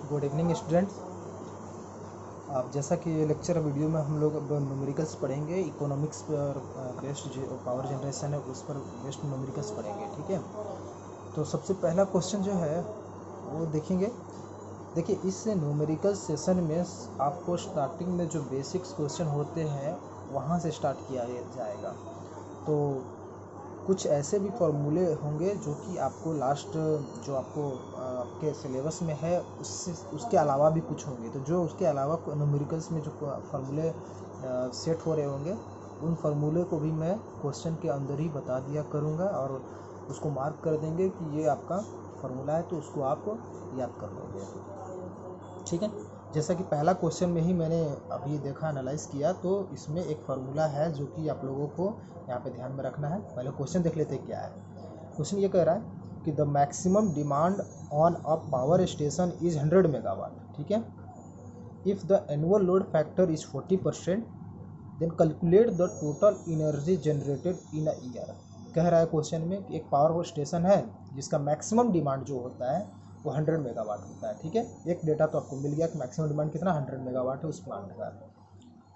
Good evening students. आप जैसा कि लेक्चर वीडियो में हम लोग अब न्यूमेरिकल्स पढ़ेंगे, इकोनॉमिक्स पर बेस्ड जो पावर जनरेशन है उस पर बेस्ड न्यूमेरिकल्स पढ़ेंगे। ठीक है, तो सबसे पहला क्वेश्चन जो है वो देखेंगे। देखिए, इस न्यूमेरिकल सेशन में आपको स्टार्टिंग में जो बेसिक्स क्वेश्चन होते हैं वहाँ से स्टार्ट किया जाएगा। तो कुछ ऐसे भी फॉर्मूले होंगे जो कि आपको लास्ट जो आपको आपके सिलेबस में है उसके अलावा भी कुछ होंगे। तो जो उसके अलावा न्यूमेरिकल्स में जो फॉर्मूले सेट हो रहे होंगे उन फार्मूले को भी मैं क्वेश्चन के अंदर ही बता दिया करूँगा और उसको मार्क कर देंगे कि ये आपका फार्मूला है, तो उसको आप याद कर लोगे। ठीक है, जैसा कि पहला क्वेश्चन में ही मैंने अभी देखा, एनालाइज किया, तो इसमें एक फार्मूला है जो कि आप लोगों को यहाँ पे ध्यान में रखना है। पहले क्वेश्चन देख लेते हैं क्या है। क्वेश्चन ये कह रहा है कि the maximum demand on a power station is 100 megawatt. ठीक है, if the annual load factor is 40%, then calculate the total energy generated in a year. कह रहा है क्वेश्चन में कि एक पावर स्टेशन है जिसका मैक्सिमम डिमांड जो होता है वो 100 मेगावाट होता है। ठीक है, एक डेटा तो आपको मिल गया कि मैक्सिमम डिमांड कितना 100 मेगावाट है उस प्लांट का।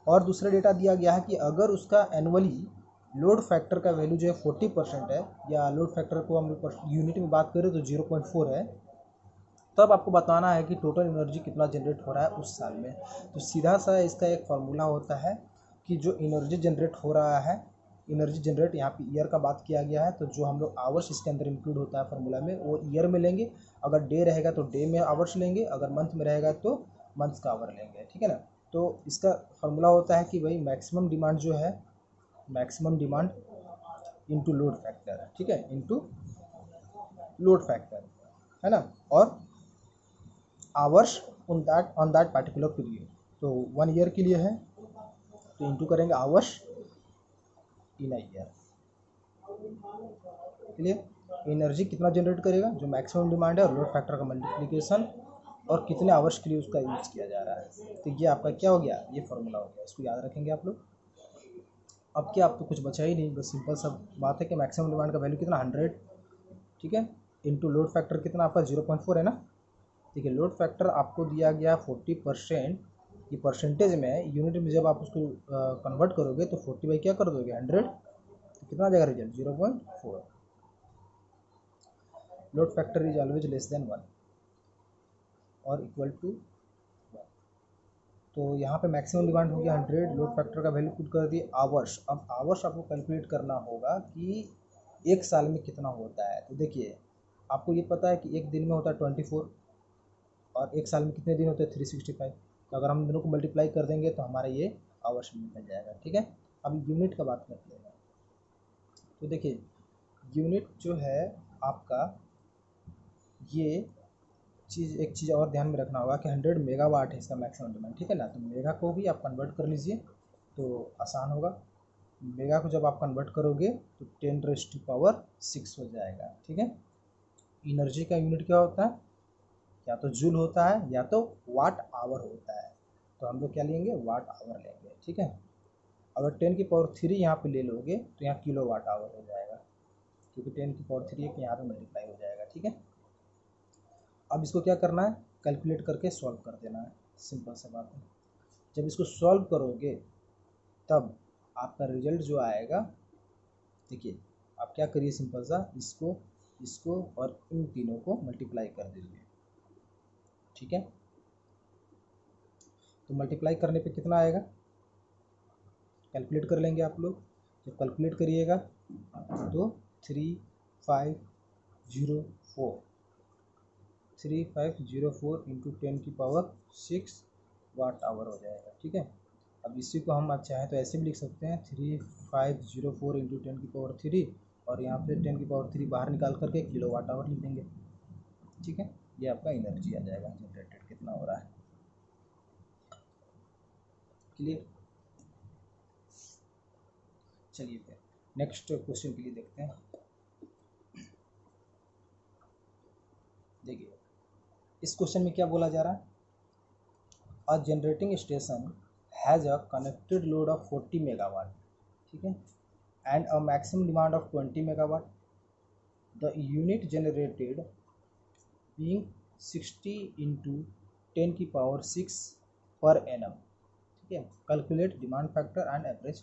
और दूसरा डेटा दिया गया है कि अगर उसका एनुअली लोड फैक्टर का वैल्यू जो है 40% है, या लोड फैक्टर को हम यूनिट में बात करें तो 0.4 है, तब आपको बताना है कि टोटल एनर्जी कितना जनरेट हो रहा है उस साल में। तो सीधा सा इसका एक फार्मूला होता है कि जो एनर्जी जनरेट हो रहा है, एनर्जी जनरेट यहाँ पे ईयर का बात किया गया है, तो जो हम लोग आवर्स इसके अंदर इंक्लूड होता है फार्मूला में वो ईयर में लेंगे। अगर डे रहेगा तो डे में आवर्स लेंगे, अगर मंथ में रहेगा तो मंथ्स का आवर लेंगे। ठीक है ना, तो इसका फार्मूला होता है कि भाई मैक्सिमम डिमांड जो है, maximum demand into load factor. ठीक है, इंटू लोड फैक्टर, है ना, और hours on that particular period. तो 1 ईयर के लिए है तो इंटू करेंगे आवर्स इन अ ईयर के लिए। एनर्जी कितना जनरेट करेगा, जो मैक्सिमम डिमांड है, और लोड फैक्टर का मल्टीप्लिकेशन, और कितने आवर्स के लिए उसका यूज किया जा रहा है। तो ये आपका क्या हो गया, ये फॉर्मूला हो गया, इसको याद रखेंगे आप लोग। अब क्या, आपको कुछ बचा ही नहीं, बस सिंपल सा बात है कि मैक्सिमम डिमांड का वैल्यू कितना 100, ठीक है, इंटू लोड फैक्टर कितना आपका 0.4 है ना। देखिए, लोड फैक्टर आपको दिया गया 40%, ये परसेंटेज में, यूनिट में जब आप उसको कन्वर्ट करोगे तो 40 बाई क्या कर दोगे 100, तो कितना आ जाएगा result 0.4। Load factor is always less than 1 और इक्वल टू 1। तो यहाँ पे मैक्सिमम डिमांड हो गया 100, लोड फैक्टर का वैल्यू पुट कर दिए आवर्स। अब आवर्स आपको कैलकुलेट करना होगा कि एक साल में कितना होता है। तो देखिए, आपको ये पता है कि एक दिन में होता है 24 और एक साल में कितने दिन होते हैं 365। तो अगर हम दोनों को मल्टीप्लाई कर देंगे तो हमारा ये आवर्स में मिल जाएगा। ठीक है, अब यूनिट का बात करते हैं। तो देखिए, यूनिट जो है आपका, ये एक चीज़ और ध्यान में रखना होगा कि 100 मेगावाट है इसका मैक्सिमम डिमांड। ठीक है ना, तो मेगा को भी आप कन्वर्ट कर लीजिए तो आसान होगा। मेगा को जब आप कन्वर्ट करोगे तो 10⁻6 हो जाएगा। ठीक है, एनर्जी का यूनिट क्या होता है, या तो जूल होता है या तो वाट आवर होता है। तो हम लोग क्या लेंगे, वाट आवर लेंगे। ठीक है, अगर 10⁻3 यहाँ पे ले लोगे तो यहाँ किलो वाट आवर हो जाएगा, क्योंकि 10⁻3 एक यहाँ पे मल्टीप्लाई हो जाएगा। ठीक है, अब इसको क्या करना है, कैलकुलेट करके सॉल्व कर देना है, सिंपल सा बात है। जब इसको सॉल्व करोगे तब आपका रिजल्ट जो आएगा, देखिए आप क्या करिए, सिंपल सा इसको और इन तीनों को मल्टीप्लाई कर दीजिए। ठीक है, तो मल्टीप्लाई करने पे कितना आएगा, कैलकुलेट कर लेंगे आप लोग। जब कैलकुलेट करिएगा तो 3504 इंटू 10⁻6 वाट आवर हो जाएगा। ठीक है, अब इसी को हम चाहें तो ऐसे भी लिख सकते हैं 3504 इंटू 10⁻3, और यहाँ पे 10⁻3 बाहर निकाल करके किलो वाट आवर लिख देंगे। ठीक है, ये आपका एनर्जी आ जाएगा जनरेटेड कितना हो रहा है। क्लियर, चलिए फिर नेक्स्ट क्वेश्चन के लिए देखते हैं। देखिए, इस क्वेश्चन में क्या बोला जा रहा है, a generating station has a connected load of 40 megawatt, ठीक है, and a maximum demand of 20 megawatt. The unit generated being 60 into 10⁶ per annum, ठीक है। Calculate demand factor and average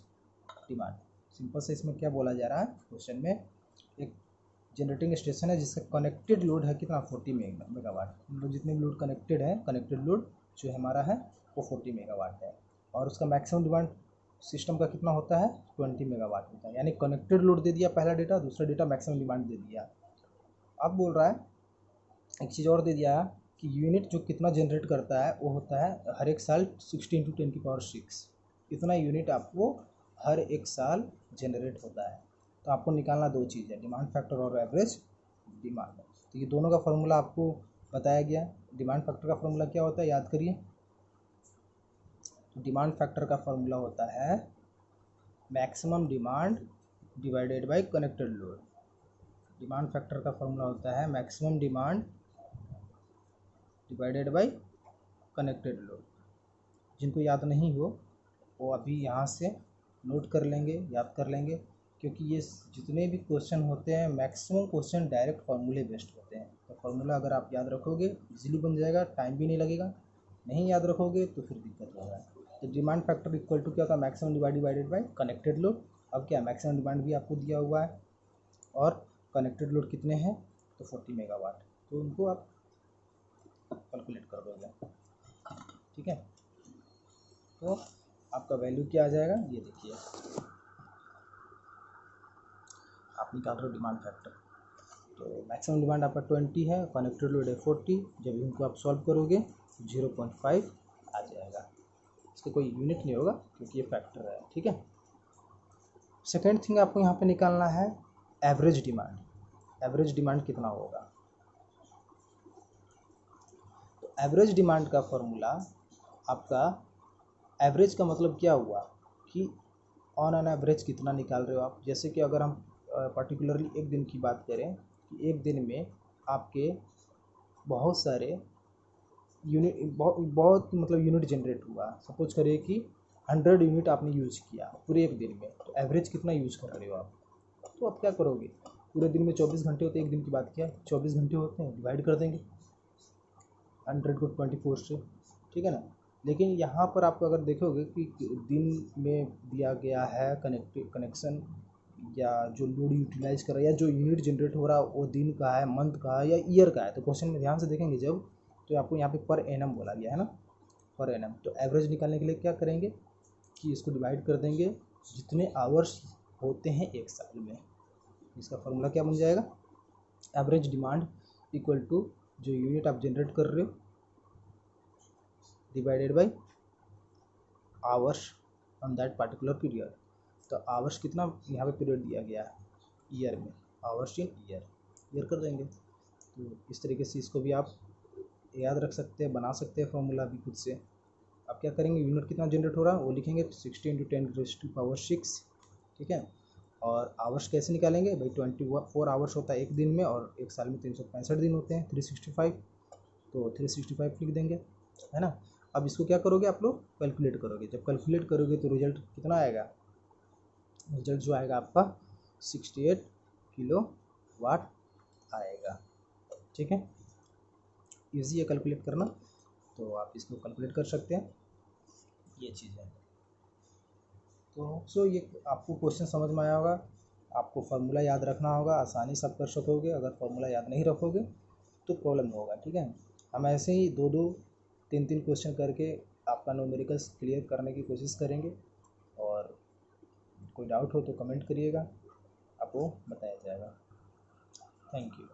demand. Simple से इसमें क्या बोला जा रहा है क्वेश्चन में, एक जनरेटिंग स्टेशन है जिसका कनेक्टेड लोड है कितना 40 मेगावाट, मतलब जितने भी लोड कनेक्टेड है, कनेक्टेड लोड जो हमारा है वो 40 मेगावाट है, और उसका मैक्सिमम डिमांड सिस्टम का कितना होता है 20 मेगावाट होता है। यानी कनेक्टेड लोड दे दिया पहला डेटा, दूसरा डेटा मैक्सिमम डिमांड दे दिया। अब बोल रहा है एक चीज़ और दे दिया कि यूनिट जो कितना जनरेट करता है वो होता है हर एक साल 16 × 10⁶, इतना यूनिट आपको हर एक साल जनरेट होता है। तो आपको निकालना दो चीज़ है, डिमांड फैक्टर और एवरेज डिमांड। तो ये दोनों का फॉर्मूला आपको बताया गया। डिमांड फैक्टर का फॉर्मूला क्या होता है याद करिए। डिमांड फैक्टर का फॉर्मूला होता है maximum demand divided by connected load. Demand factor का फॉर्मूला होता है maximum demand divided by connected load. जिनको याद नहीं हो वो अभी यहाँ से नोट कर लेंगे, याद कर लेंगे, क्योंकि ये जितने भी क्वेश्चन होते हैं मैक्सिमम क्वेश्चन डायरेक्ट फार्मूले बेस्ड होते हैं। तो फार्मूला अगर आप याद रखोगे इजीली बन जाएगा, टाइम भी नहीं लगेगा। नहीं याद रखोगे तो फिर दिक्कत होगा। तो डिमांड फैक्टर इक्वल टू क्या होता है maximum divided by connected load. अब क्या मैक्सिमम डिमांड भी आपको दिया हुआ है और कनेक्टेड लोड कितने हैं तो 40 मेगावाट, तो उनको आप कैलकुलेट कर दोगे, ठीक है। तो आपका वैल्यू क्या आ जाएगा ये देखिए, आप निकाल रहे हो डिमांड फैक्टर। तो मैक्सिमम डिमांड आपका 20 है, कनेक्टेड लोड है 40, जब इनको आप सॉल्व करोगे 0.5 आ जाएगा। इसका कोई यूनिट नहीं होगा क्योंकि ये फैक्टर है, ठीक है। सेकेंड थिंग आपको यहाँ पे निकालना है एवरेज डिमांड। एवरेज डिमांड कितना होगा, तो एवरेज डिमांड का फॉर्मूला आपका, एवरेज का मतलब क्या हुआ कि ऑन एन एवरेज कितना निकाल रहे हो आप। जैसे कि अगर हम पर्टिकुलरली एक दिन की बात करें कि एक दिन में आपके बहुत सारे यूनिट बहुत मतलब यूनिट जनरेट हुआ। सपोज करिए कि 100 यूनिट आपने यूज़ किया पूरे एक दिन में, तो एवरेज कितना यूज़ कर रहे हो आप। तो आप क्या करोगे, पूरे दिन में 24 घंटे होते हैं, एक दिन की बात किया 24 घंटे होते हैं, डिवाइड कर देंगे 100 को 24 से, ठीक है ना। लेकिन यहाँ पर आप अगर देखोगे कि दिन में दिया गया है कनेक्शन या जो लोड यूटिलाइज कर रहा है या जो यूनिट जनरेट हो रहा है वो दिन का है, मंथ का है या ईयर का है। तो क्वेश्चन में ध्यान से देखेंगे जब, तो आपको यहाँ पे पर एनम बोला गया है ना, पर एनम। तो एवरेज निकालने के लिए क्या करेंगे कि इसको डिवाइड कर देंगे जितने आवर्स होते हैं एक साल में। इसका फॉर्मूला क्या बन जाएगा, एवरेज डिमांड इक्वल टू जो यूनिट आप जनरेट कर रहे हो divided by hours on that particular period. तो आवर्स कितना यहाँ पे पीरियड दिया गया है ईयर में, आवर्स इन ईयर कर देंगे। तो इस तरीके से इसको भी आप याद रख सकते हैं, बना सकते हैं फॉर्मूला भी खुद से। अब क्या करेंगे, यूनिट कितना जनरेट हो रहा है वो लिखेंगे 60 × 10⁶, ठीक है। और आवर्स कैसे निकालेंगे भाई, 24 आवर्स होता है एक दिन में और एक साल में 365 दिन होते हैं, 365, तो 365 लिख देंगे, है ना। अब इसको क्या करोगे आप लोग, कैलकुलेट करोगे। जब कैलकुलेट करोगे तो रिजल्ट कितना आएगा, रिजल्ट जो आएगा आपका 68 किलोवाट आएगा, ठीक है। ईजी है कैलकुलेट करना, तो आप इसको कैलकुलेट कर सकते हैं, ये चीज़ है। तो ये आपको क्वेश्चन समझ में आया होगा। आपको फार्मूला याद रखना होगा, आसानी से आप कर सकोगे। अगर फार्मूला याद नहीं रखोगे तो प्रॉब्लम होगा, ठीक है। हम ऐसे ही 2-2 3-3 क्वेश्चन करके आपका न्यूमेरिकल्स क्लियर करने की कोशिश करेंगे, और कोई डाउट हो तो कमेंट करिएगा, आपको बताया जाएगा। Thank you.